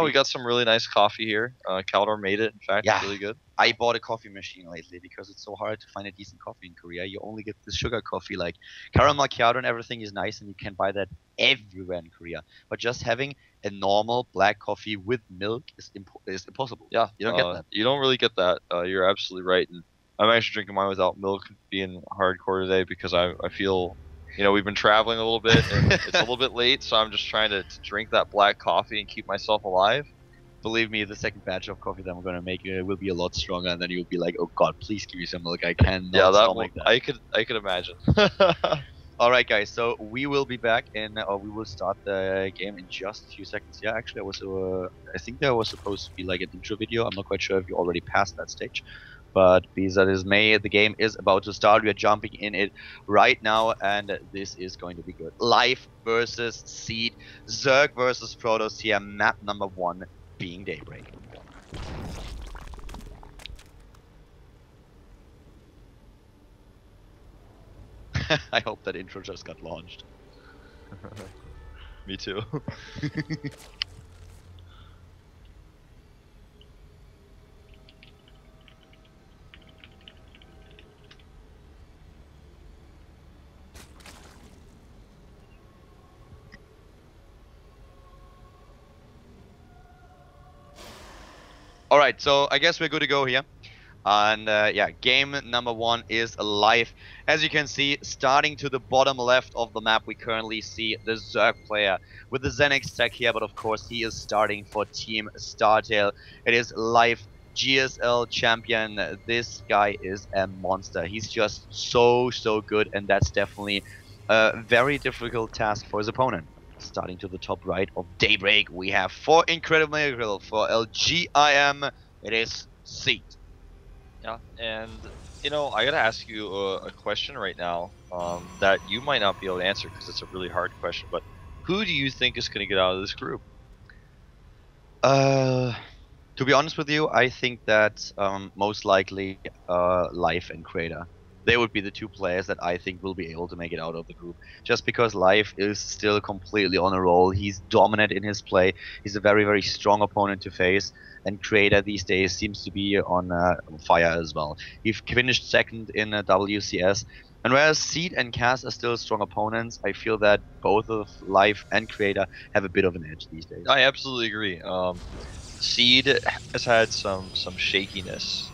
Yeah, we got some really nice coffee here. Caldor made it. In fact, Yeah. it's really good. I bought a coffee machine lately because it's so hard to find a decent coffee in Korea. You only get the sugar coffee, like caramel macchiato, and everything is nice, and you can buy that everywhere in Korea. But just having a normal black coffee with milk is impossible. Yeah, You don't get that. you don't really get that. You're absolutely right. And I'm actually drinking mine without milk, being hardcore today because I feel, we've been traveling a little bit and it's a little bit late, so I'm just trying to drink that black coffee and keep myself alive. Believe me, the second batch of coffee that I'm gonna make will be a lot stronger, and then you'll be like, "Oh God, please give me some milk. I cannot Yeah, stomach that." I could imagine. All right, guys. So we will be back, or we will start the game in just a few seconds. Yeah, actually, I think there was supposed to be like an intro video. I'm not quite sure if you already passed that stage, but be that as may, the game is about to start. We are jumping in it right now, and this is going to be good. Life versus Seed, Zerg versus Protoss here. Map number 1 being Daybreak. I hope that intro just got launched. Me too. Alright, so I guess we're good to go here. And yeah, game number 1 is live. As you can see, starting to the bottom left of the map, we currently see the Zerg player with the Xenix tech here, but of course he is starting for Team StarTale. It is live GSL champion. This guy is a monster. He's just so good, and that's definitely a very difficult task for his opponent. Starting to the top right of Daybreak, we have 4 Incredible Miracle for LGIM. It is Seed. Yeah, and I gotta ask you a question right now that you might not be able to answer because it's a really hard question. But who do you think is gonna get out of this group? To be honest with you, I think that most likely Life and Crater. They would be the 2 players that I think will be able to make it out of the group. Just because Life is still completely on a roll. He's dominant in his play. He's a very strong opponent to face. And Crater these days seems to be on fire as well. He finished second in WCS. And whereas Seed and Cass are still strong opponents, I feel that both of Life and Crater have a bit of an edge these days. I absolutely agree. Seed has had some shakiness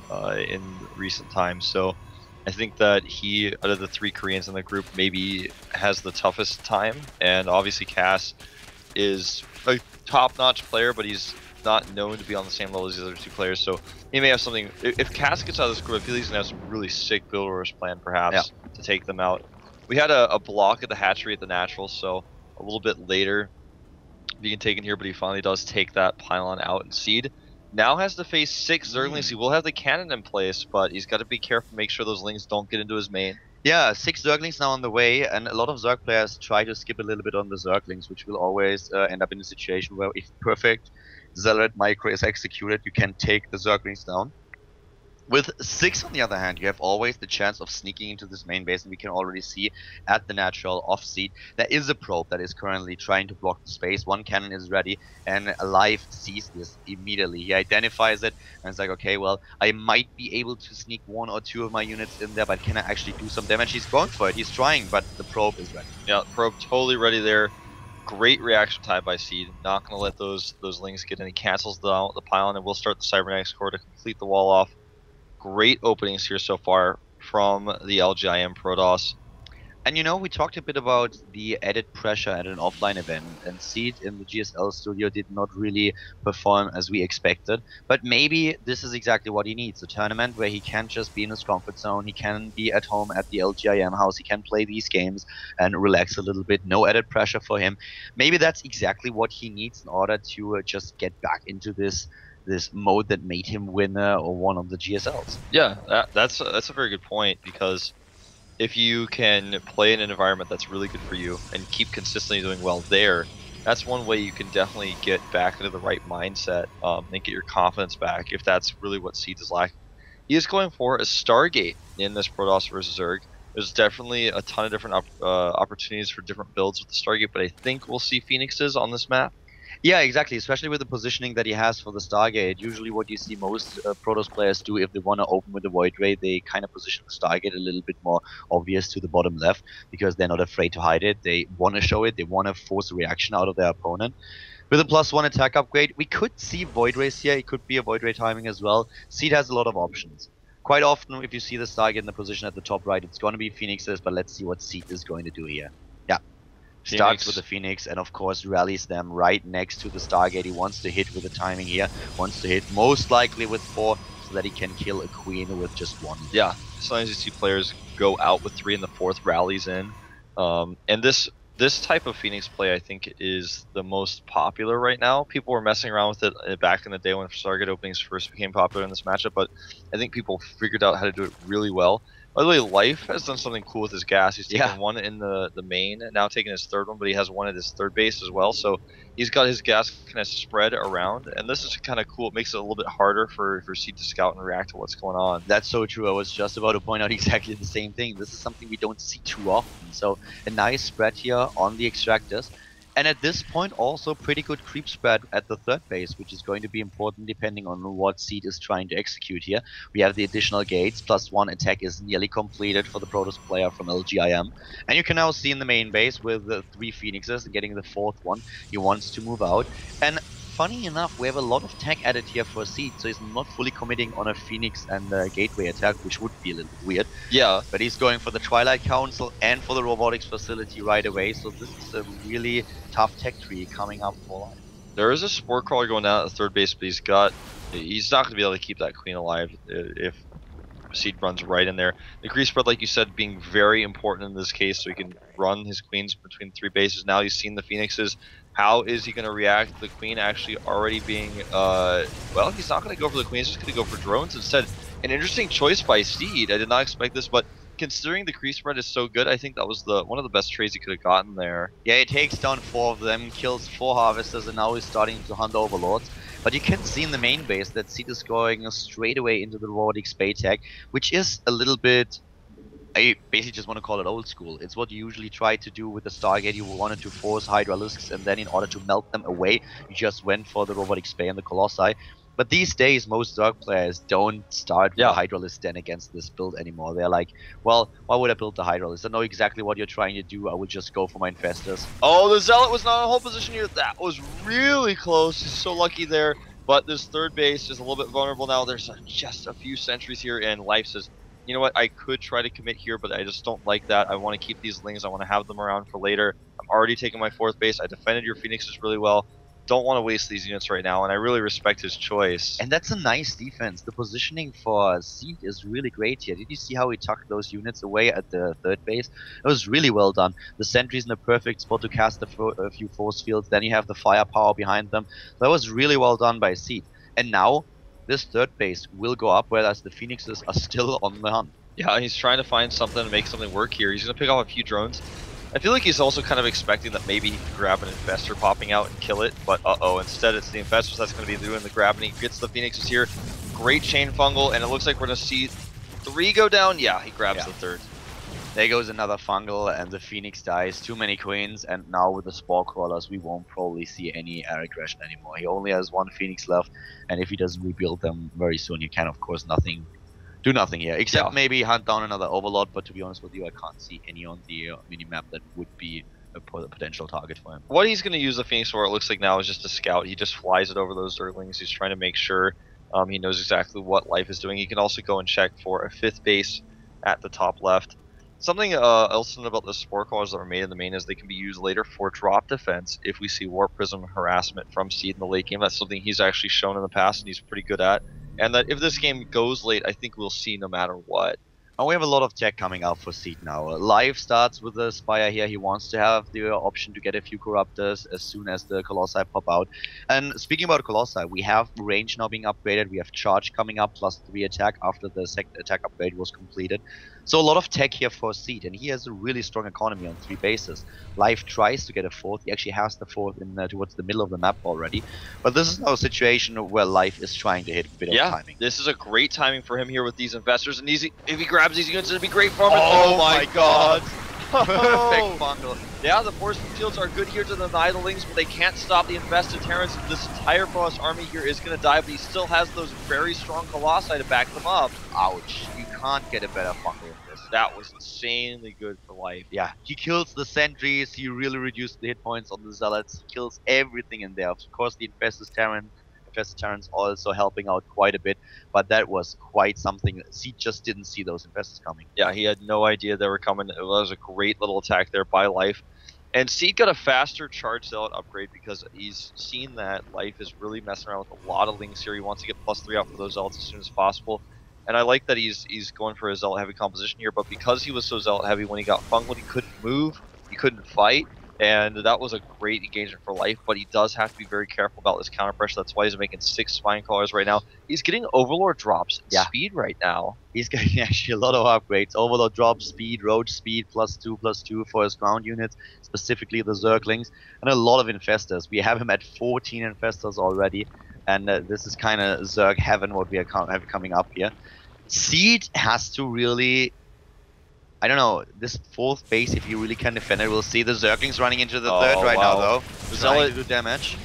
in recent times, so I think that he, out of the 3 Koreans in the group, maybe has the toughest time. And obviously Cass is a top-notch player, but he's not known to be on the same level as the other 2 players, so he may have something. If Cass gets out of this group, I feel he's gonna have some really sick build orders planned, perhaps, to take them out. We had a block at the hatchery at the natural, so a little bit later being taken here, but he finally does take that pylon out, and Seed now has to face 6 Zerglings. He will have the cannon in place, but he's got to be careful, make sure those lings don't get into his main. Yeah, 6 Zerglings now on the way, and a lot of Zerg players try to skip a little bit on the Zerglings, which will always end up in a situation where if perfect Zealot micro is executed, you can take the Zerglings down. With 6 on the other hand, you have always the chance of sneaking into this main base, and we can already see at the natural off Seed there is a probe that is currently trying to block the space. 1 cannon is ready, and Life sees this immediately. He identifies it, and it's like, okay, well, I might be able to sneak 1 or 2 of my units in there, but can I actually do some damage? He's going for it, he's trying, but the probe is ready. Yeah, probe totally ready there. Great reaction time by Seed. Not going to let those lings get in. He cancels the pylon, and we'll start the Cybernetics core to complete the wall off. Great openings here so far from the LGIM Protoss. And we talked a bit about the added pressure at an offline event, and Seed in the GSL studio did not really perform as we expected, but maybe this is exactly what he needs, a tournament where he can just be in his comfort zone, he can be at home at the LGIM house, he can play these games and relax a little bit, no added pressure for him. Maybe that's exactly what he needs in order to just get back into this mode that made him winner or one of the GSLs. Yeah, that's a very good point, because if you can play in an environment that's really good for you and keep consistently doing well there, that's one way you can definitely get back into the right mindset and get your confidence back, if that's really what Seed is lacking. He is going for a Stargate in this Protoss versus Zerg. There's definitely a ton of different opportunities for different builds with the Stargate, but I think we'll see Phoenixes on this map. Yeah, exactly. Especially with the positioning that he has for the Stargate. Usually, what you see most Protoss players do if they want to open with the Void Ray, they kind of position the Stargate a little bit more obvious to the bottom left because they're not afraid to hide it. They want to show it. They want to force a reaction out of their opponent. With a +1 attack upgrade, we could see Void Rays here. It could be a Void Ray timing as well. Seed has a lot of options. Quite often, if you see the Stargate in the position at the top right, it's going to be Phoenixes, but let's see what Seed is going to do here. Yeah. Starts with the Phoenix and of course rallies them right next to the Stargate. He wants to hit with the timing here, wants to hit most likely with 4 so that he can kill a queen with just 1. Yeah, sometimes you see players go out with 3 and the 4th rallies in. And this type of Phoenix play I think is the most popular right now. People were messing around with it back in the day when Stargate openings first became popular in this matchup, but I think people figured out how to do it really well. By the way, Life has done something cool with his gas. He's taken one in the main, and now taking his 3rd one, but he has one at his 3rd base as well. So he's got his gas kind of spread around, and this is kind of cool. It makes it a little bit harder for Seed to scout and react to what's going on. That's so true. I was just about to point out exactly the same thing. This is something we don't see too often. So a nice spread here on the extractors. And at this point, also pretty good creep spread at the 3rd base, which is going to be important depending on what Seed is trying to execute here. We have the additional gates, +1 attack is nearly completed for the Protoss player from LGIM. And you can now see in the main base with the 3 Phoenixes and getting the 4th one, he wants to move out. And funny enough, we have a lot of tech added here for Seed, so he's not fully committing on a Phoenix and a Gateway attack, which would be a little bit weird. Yeah. But he's going for the Twilight Council and for the Robotics Facility right away, so this is a really tough tech tree coming up for Life. There is a Spore Crawler going down at the 3rd base, but he's not going to be able to keep that Queen alive if Seed runs right in there. The creep spread, like you said, being very important in this case, so he can run his queens between 3 bases. Now he's seen the Phoenixes. How is he going to react? The queen actually already being, well, he's not going to go for the queen. He's just going to go for drones instead. An interesting choice by Seed. I did not expect this, but considering the creep spread is so good, I think that was one of the best trades he could have gotten there. Yeah, he takes down 4 of them, kills 4 harvesters, and now he's starting to hunt overlords. But you can see in the main base that Seed is going straight away into the robotic spade tag, which is a little bit, I basically just want to call it old school. It's what you usually try to do with the Stargate. You wanted to force Hydralisks, and then in order to melt them away, you just went for the robotic spade and the Colossi. But these days, most Zerg players don't start with the Hydralisk den against this build anymore. They're like, well, why would I build the Hydralisk? I know exactly what you're trying to do. I would just go for my Infestors. Oh, the Zealot was not in a whole position here. That was really close. He's so lucky there. But this 3rd base is a little bit vulnerable now. There's just a few sentries here, and Life says, you know what, I could try to commit here, but I just don't like that. I want to keep these Lings. I want to have them around for later. I'm already taking my 4th base. I defended your Phoenixes really well. Don't want to waste these units right now, and I really respect his choice. And that's a nice defense. The positioning for Seed is really great here. Did you see how he tucked those units away at the 3rd base? It was really well done. The sentries in the perfect spot to cast a few force fields. Then you have the firepower behind them. That was really well done by Seed. And now this 3rd base will go up, whereas the Phoenixes are still on the hunt. Yeah, he's trying to find something to make something work here. He's going to pick off a few drones. I feel like he's also kind of expecting that maybe he can grab an Infestor popping out and kill it, but instead it's the Infestors that's going to be doing the grabbing. He gets the Phoenixes here. Great chain fungal, and it looks like we're going to see 3 go down. Yeah, he grabs the 3rd. There goes another fungal, and the Phoenix dies. Too many queens, and now with the Spore Crawlers, we won't probably see any air aggression anymore. He only has 1 Phoenix left, and if he doesn't rebuild them very soon, you can, of course, do nothing here, except maybe hunt down another Overlord, but to be honest with you, I can't see any on the minimap that would be a potential target for him. What he's going to use the Phoenix for, it looks like now, is just a scout. He just flies it over those Zerglings. He's trying to make sure he knows exactly what Life is doing. He can also go and check for a 5th base at the top left. Something else about the Spore Crawlers that were made in the main is they can be used later for drop defense if we see Warp Prism harassment from Seed in the late game. That's something he's actually shown in the past and he's pretty good at. And that if this game goes late, I think we'll see no matter what. And we have a lot of tech coming out for Seed now. Life starts with the Spire here. He wants to have the option to get a few Corruptors as soon as the Colossi pop out. And speaking about Colossi, we have range now being upgraded. We have charge coming up, +3 attack after the second attack upgrade was completed. So a lot of tech here for Seed, and he has a really strong economy on 3 bases. Life tries to get a 4th. He actually has the 4th in towards the middle of the map already. But this is now a situation where Life is trying to hit a bit of timing. This is a great timing for him here with these Investors, and if he grabs these units, it'd be great for him. Oh my god! Perfect fungal. Yeah, the force fields are good here to deny the Lings, but they can't stop the infested Terrans. This entire Frost army here is going to die, but he still has those very strong Colossi to back them up. Ouch. You can't get a better fungal than this. That was insanely good for life. Yeah, he kills the sentries, he really reduced the hit points on the zealots, he kills everything in there. Of course, the infested Terrans also helping out quite a bit, but that was quite something. He just didn't see those infestors coming. Yeah, he had no idea they were coming. It was a great little attack there by Life. And Seed got a faster charge zealot upgrade because he's seen that Life is really messing around with a lot of Lings here. He wants to get +3 out for those zealots as soon as possible. And I like that he's going for a zealot heavy composition here, but because he was so zealot heavy when he got fungal, he couldn't move, he couldn't fight, and that was a great engagement for Life, but he does have to be very careful about this counter pressure. That's why he's making 6 spine crawlers right now. He's getting Overlord drops and speed right now. He's getting actually a lot of upgrades. Overlord drop, speed, roach speed, +2/+2 for his ground units, specifically the Zerglings, and a lot of infestors. We have him at 14 infestors already, and this is kind of Zerg heaven what we have coming up here. Seed has to really, I don't know, this 4th base, if you really can defend it, we'll see the Zerglings running into the 3rd right now, though. Zealot to do damage.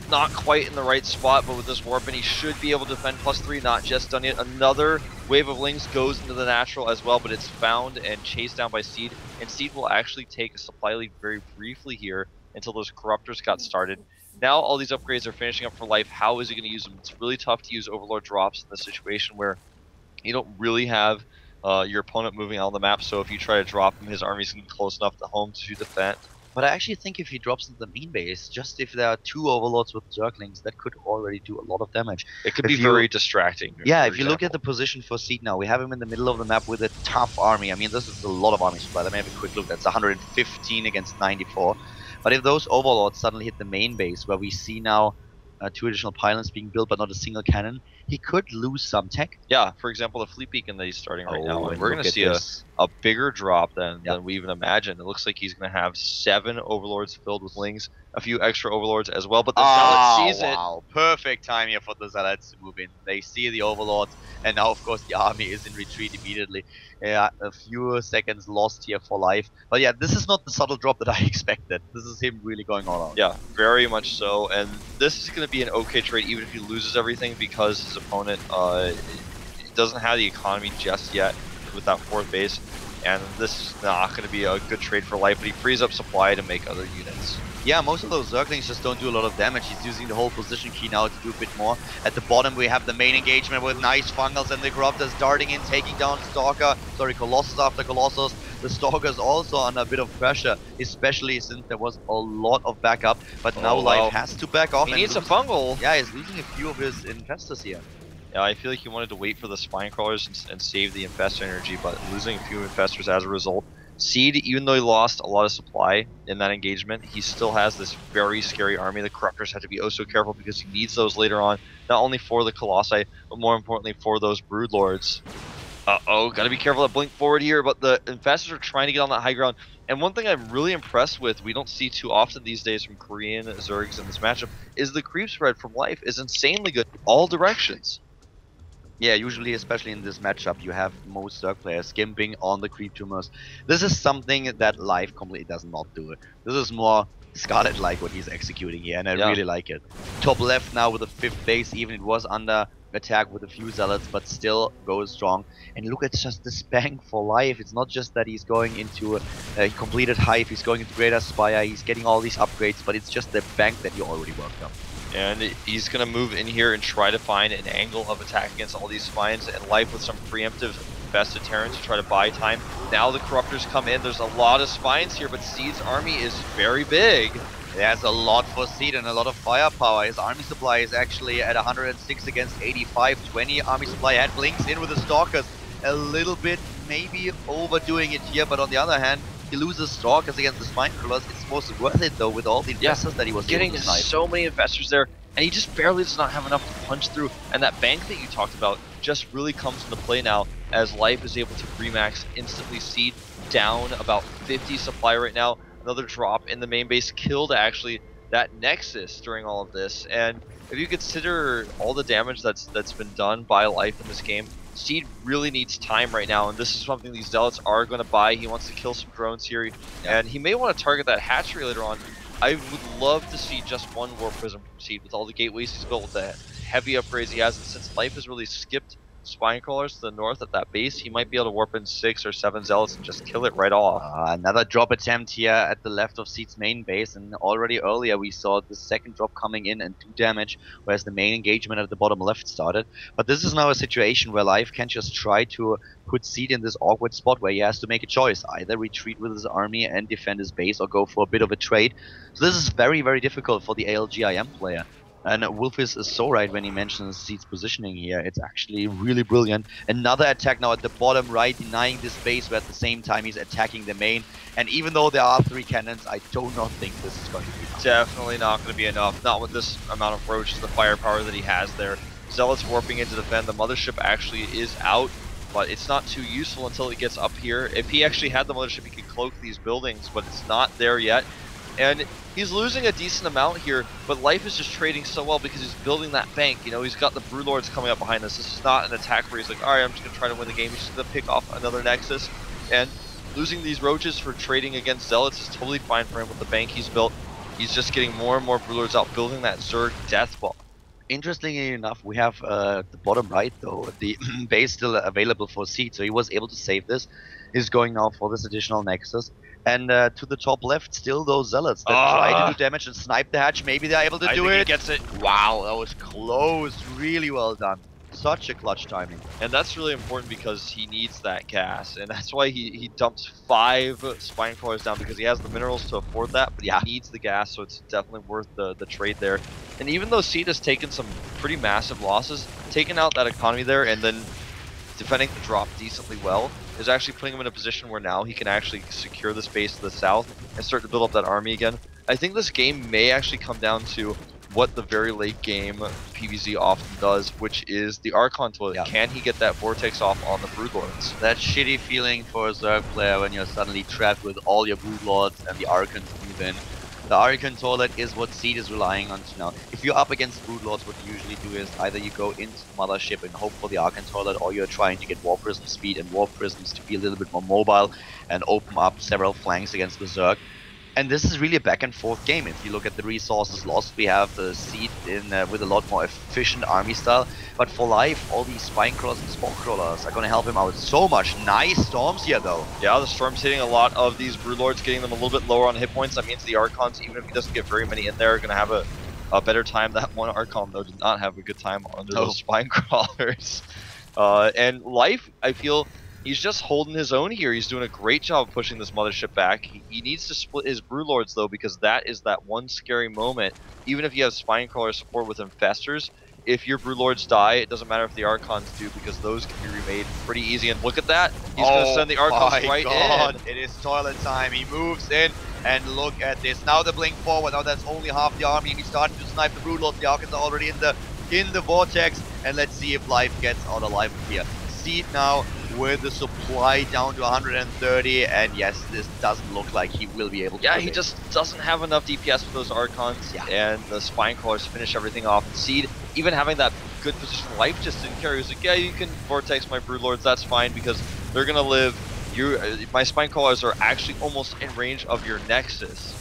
Not quite in the right spot, but with this Warpin, he should be able to defend +3, not just done yet. Another wave of Lings goes into the natural as well, but it's found and chased down by Seed, and Seed will actually take a supply lead very briefly here until those Corruptors got started. Now all these upgrades are finishing up for Life. How is he going to use them? It's really tough to use Overlord drops in this situation where you don't really have your opponent moving out of the map, so if you try to drop him, his army's going to be close enough to home to defend. But I actually think if he drops into the main base, just if there are 2 Overlords with Zerglings, that could already do a lot of damage. It could be very distracting. Yeah, if you look at the position for Seed now, we have him in the middle of the map with a tough army. I mean, this is a lot of army supply. Let me have a quick look. That's 115 against 94. But if those Overlords suddenly hit the main base, where we see now 2 additional pylons being built, but not a single cannon, he could lose some tech. Yeah, for example, the Fleet Beacon that he's starting right now. And we're going to see a bigger drop than we even imagined. It looks like he's going to have 7 Overlords filled with Lings, a few extra Overlords as well, but the Zealot sees it. Perfect time here for the Zealots to move in. They see the Overlords, and now, of course, the army is in retreat immediately. Yeah, a few seconds lost here for Life. But yeah, this is not the subtle drop that I expected. This is him really going all out. Yeah, very much so. And this is going to be an okay trade, even if he loses everything, because his opponent doesn't have the economy just yet with that 4th base. And this is not going to be a good trade for Life, but he frees up supply to make other units. Yeah, most of those Zerglings just don't do a lot of damage. He's using the whole position key now to do a bit more. At the bottom, we have the main engagement with nice Fungals and the Corruptors darting in, taking down Colossus after Colossus. The Stalker's also under a bit of pressure, especially since there was a lot of backup. But now Life has to back off. He needs a Fungal. Yeah, he's losing a few of his infestors here. Yeah, I feel like he wanted to wait for the spine crawlers and save the infestor energy, but losing a few infestors as a result. Seed, even though he lost a lot of supply in that engagement, he still has this very scary army. The Corruptors have to be oh so careful because he needs those later on, not only for the Colossi, but more importantly for those Broodlords. Uh-oh, gotta be careful to blink forward here, but the infestors are trying to get on that high ground. And one thing I'm really impressed with, we don't see too often these days from Korean Zergs in this matchup, is the creep spread from Life is insanely good in all directions. Yeah, usually, especially in this matchup, you have most Zerg players skimping on the creep tumors. This is something that Life completely does not do. This is more Scarlet-like what he's executing here, and I really like it. Top left now with the 5th base, even it was under attack with a few Zealots, but still goes strong. And look at just this bank for Life. It's not just that he's going into he completed Hive, he's going into Greater Spire, he's getting all these upgrades, but it's just the bank that you already worked on. And he's going to move in here and try to find an angle of attack against all these spines, and Life with some preemptive infested Terrans to try to buy time. Now the Corruptors come in. There's a lot of spines here, but Seed's army is very big. There's a lot for Seed and a lot of firepower. His army supply is actually at 106 against 85. 20 army supply had blinks in with the Stalkers. A little bit maybe overdoing it here, but on the other hand, he loses Stalkers against the Spine Crawlers. It's most worth it though with all the infestors that he was getting so many infestors there, and he just barely does not have enough to punch through. And that bank that you talked about just really comes into play now as Life is able to remax instantly. Seed down about 50 supply right now. Another drop in the main base killed actually that Nexus during all of this. And if you consider all the damage that's been done by Life in this game, Seed really needs time right now, and this is something these Zealots are going to buy. He wants to kill some drones here, and he may want to target that hatchery later on. I would love to see just one War Prism from Seed with all the gateways he's built, with the heavy upgrades he has, and since Life has really skipped spine crawlers to the north at that base, he might be able to warp in 6 or 7 Zealots and just kill it right off. Another drop attempt here at the left of Seed's main base, and already earlier we saw the second drop coming in and do damage, whereas the main engagement at the bottom left started. But this is now a situation where Life can just try to put Seed in this awkward spot where he has to make a choice, either retreat with his army and defend his base or go for a bit of a trade. So this is very, very difficult for the LGIM player. And Wolfis is so right when he mentions Seed's positioning here. It's actually really brilliant. Another attack now at the bottom right, denying this base, but at the same time he's attacking the main. And even though there are 3 cannons, I do not think this is going to be enough. Definitely not going to be enough. Not with this amount of roaches, the firepower that he has there. Zealots warping in to defend. The mothership actually is out, but it's not too useful until it gets up here. If he actually had the mothership, he could cloak these buildings, but it's not there yet. And he's losing a decent amount here, but Life is just trading so well because he's building that bank. You know, he's got the Broodlords coming up behind this. This is not an attack where he's like, alright, I'm just going to try to win the game. He's just going to pick off another Nexus. And losing these roaches for trading against Zealots is totally fine for him with the bank he's built. He's just getting more and more Broodlords out, building that Zerg death ball. Interestingly enough, we have the bottom right, though, the base still available for Seed, so he was able to save this. He's going now for this additional Nexus. And to the top left, still those Zealots that try to do damage and snipe the hatch. Maybe they're able to do it. He gets it. Wow, that was close. Really well done. Such a clutch timing. And that's really important because he needs that gas. And that's why he dumps 5 spine crawlers down, because he has the minerals to afford that, but he needs the gas, so it's definitely worth the trade there. And even though Seed has taken some pretty massive losses, taking out that economy there and then defending the drop decently well is actually putting him in a position where now he can actually secure the space to the south and start to build up that army again. I think this game may actually come down to what the very late game PvZ often does, which is the Archon toilet. Yeah. Can he get that Vortex off on the Broodlords? That shitty feeling for a Zerg player when you're suddenly trapped with all your Broodlords and the Archons move in. The Archon toilet is what Seed is relying on now. If you're up against Broodlords, what you usually do is either you go into the mothership and hope for the Archon toilet, or you're trying to get War Prism speed and War Prisms to be a little bit more mobile and open up several flanks against the Zerg. And this is really a back and forth game. If you look at the resources lost, we have the Seed in with a lot more efficient army style. But for Life, all these spine crawlers and spore crawlers are going to help him out so much. Nice storms here, though. Yeah, the storm's hitting a lot of these Broodlords, getting them a little bit lower on hit points. That means the Archons, even if he doesn't get very many in there, are going to have a better time. That one Archon, though, did not have a good time under those spine crawlers. And Life, I feel, he's just holding his own here. He's doing a great job of pushing this mothership back. He needs to split his Broodlords, though, because that is that one scary moment. Even if you have spine crawler support with Infestors, if your Broodlords die, it doesn't matter if the Archons do, because those can be remade pretty easy. And look at that. He's going to send the Archons right in. It is toilet time. He moves in, and look at this. Now the blink forward. Now that's only half the army, and he's starting to snipe the Broodlords. The Archons are already in the vortex, and let's see if Life gets out alive here. Seed now with the supply down to 130, and yes, this doesn't look like he will be able to. Yeah, he just doesn't have enough DPS with those Archons, and the spine crawlers finish everything off. And Seed, even having that good position, Life just didn't care. He was like, yeah, you can Vortex my Broodlords, that's fine, because they're gonna live. My spine crawlers are actually almost in range of your Nexus.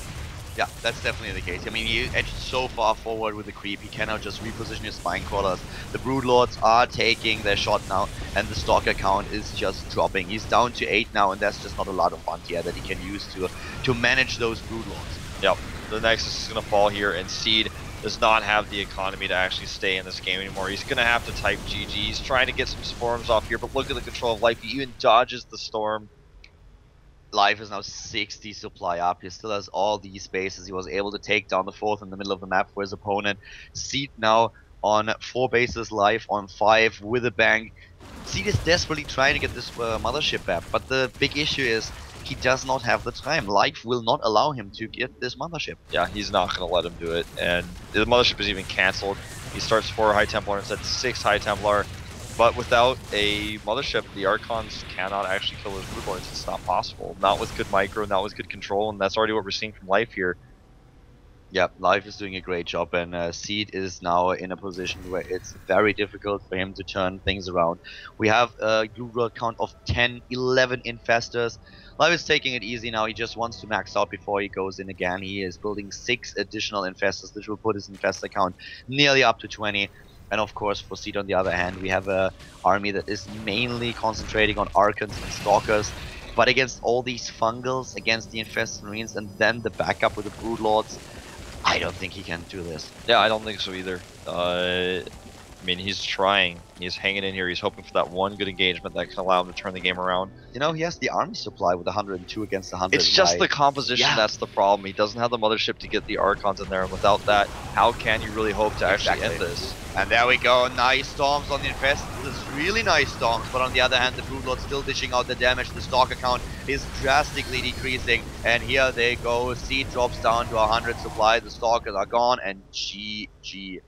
Yeah, that's definitely the case. I mean, he edged so far forward with the creep, he cannot just reposition his spine crawlers. The Broodlords are taking their shot now, and the Stalker count is just dropping. He's down to 8 now, and that's just not a lot of fun here that he can use to manage those Broodlords. Yep, the Nexus is going to fall here, and Seed does not have the economy to actually stay in this game anymore. He's going to have to type GG. He's trying to get some Storms off here, but look at the control of Life. He even dodges the Storm. Life is now 60 supply up. He still has all these bases. He was able to take down the 4th in the middle of the map for his opponent. Seed now on 4 bases, Life on 5 with a bang. Seed is desperately trying to get this mothership back, but the big issue is he does not have the time. Life will not allow him to get this mothership. Yeah, he's not going to let him do it, and the mothership is even cancelled. He starts 4 High Templar instead of 6 High Templar. But without a mothership, the Archons cannot actually kill those Broodlords. It's not possible. Not with good micro, not with good control, and that's already what we're seeing from Life here. Yeah, Life is doing a great job, and Seed is now in a position where it's very difficult for him to turn things around. We have a blue world count of 10, 11 infestors. Life is taking it easy now. He just wants to max out before he goes in again. He is building 6 additional infestors, which will put his infestor count nearly up to 20. And of course, for Seed on the other hand, we have a army that is mainly concentrating on Archons and Stalkers. But against all these fungals, against the infested marines, and then the backup with the broodlords, I don't think he can do this. Yeah, I don't think so either. I mean, he's trying. He's hanging in here. He's hoping for that one good engagement that can allow him to turn the game around. You know, he has the army supply with 102 against 100. It's just the composition that's the problem. He doesn't have the mothership to get the Archons in there, and without that, how can you really hope to actually end this? And there we go, nice storms on the infest. This is really nice storms, but on the other hand, the Broodlord still dishing out the damage. The Stalker count is drastically decreasing, and here they go. Seed drops down to 100 supply. The Stalkers are gone, and GG.